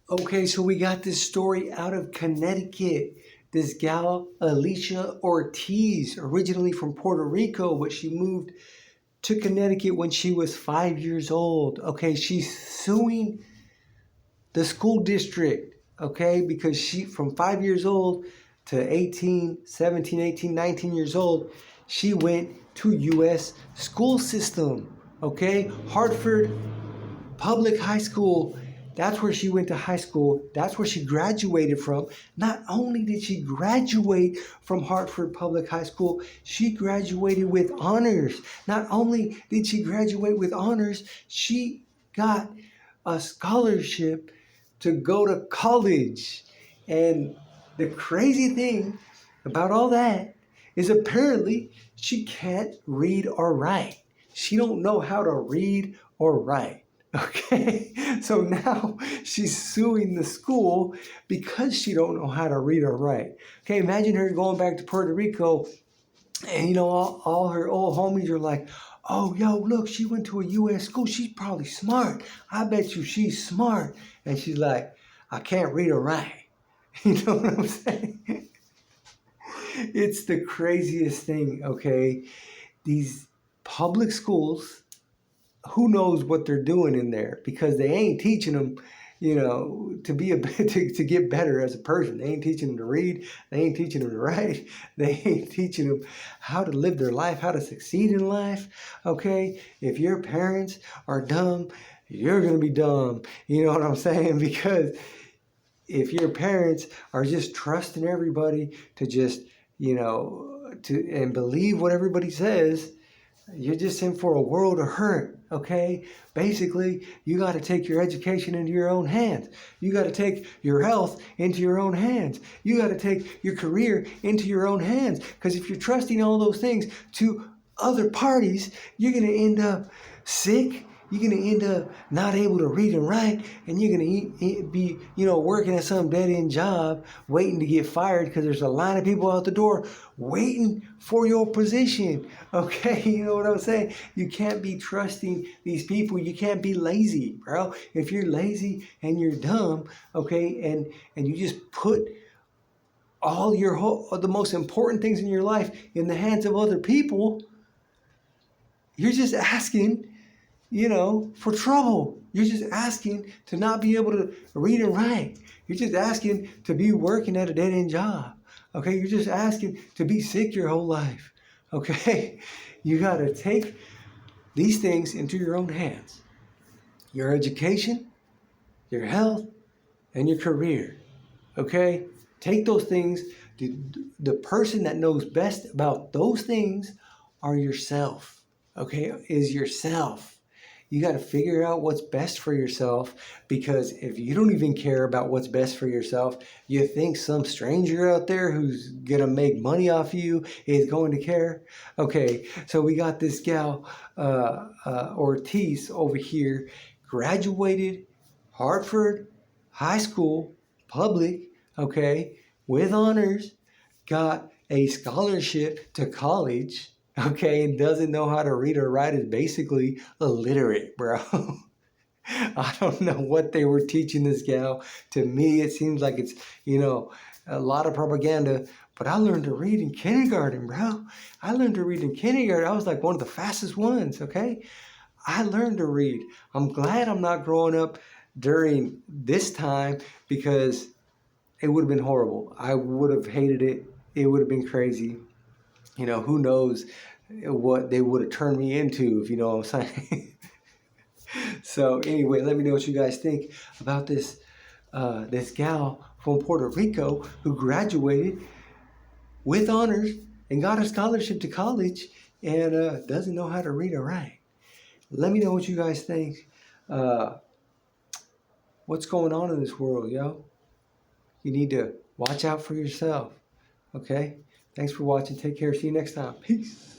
Okay, so we got this story out of Connecticut. This gal, Aleysha Ortiz, originally from Puerto Rico, but she moved to Connecticut when she was 5 years old. Okay, she's suing the school district, okay, because she, from 5 years old to 18, 17, 18, 19 years old, she went to U.S. school system, okay? Hartford Public High School. That's where she went to high school. That's where she graduated from. Not only did she graduate from Hartford Public High School, she graduated with honors. Not only did she graduate with honors, she got a scholarship to go to college. And the crazy thing about all that is apparently she can't read or write. She don't know how to read or write. Okay, so now she's suing the school because she don't know how to read or write. Okay, imagine her going back to Puerto Rico, and all her old homies are like, "Oh, yo, look, she went to a U.S. school. She's probably smart. I bet you she's smart." And she's like, "I can't read or write." You know what I'm saying? It's the craziest thing. Okay, these public schools, who knows what they're doing in there, because they ain't teaching them, to be to get better as a person. They ain't teaching them to read. They ain't teaching them to write. They ain't teaching them how to live their life, how to succeed in life. Okay, if your parents are dumb, you're gonna be dumb. You know what I'm saying? Because if your parents are just trusting everybody to just, to and believe what everybody says, you're just in for a world of hurt, okay? Basically, you got to take your education into your own hands. You got to take your health into your own hands. You got to take your career into your own hands. Because if you're trusting all those things to other parties, you're going to end up sick. You're going to end up not able to read and write, and you're going to be, working at some dead-end job, waiting to get fired because there's a line of people out the door waiting for your position. Okay, you know what I'm saying? You can't be trusting these people. You can't be lazy, bro. If you're lazy and you're dumb, okay, and you just put all the most important things in your life in the hands of other people, you're just asking, for trouble. You're just asking to not be able to read and write. You're just asking to be working at a dead-end job. Okay, you're just asking to be sick your whole life. Okay, you got to take these things into your own hands. Your education, your health, and your career. Okay, take those things. The person that knows best about those things are yourself. Okay, is yourself. You got to figure out what's best for yourself, because if you don't even care about what's best for yourself, you think some stranger out there who's going to make money off you is going to care? Okay, so we got this gal, Ortiz over here, graduated Hartford High School, public, okay, with honors, got a scholarship to college, okay, and doesn't know how to read or write, is basically illiterate, bro. I don't know what they were teaching this gal. To me, it seems like it's, a lot of propaganda. But I learned to read in kindergarten, bro. I learned to read in kindergarten. I was like one of the fastest ones, okay? I learned to read. I'm glad I'm not growing up during this time, because it would have been horrible. I would have hated it. It would have been crazy. Who knows what they would have turned me into, if you know what I'm saying. So anyway, let me know what you guys think about this this gal from Puerto Rico who graduated with honors and got a scholarship to college, and doesn't know how to read or write. Let me know what you guys think. What's going on in this world, yo? You need to watch out for yourself. Okay? Thanks for watching. Take care. See you next time. Peace.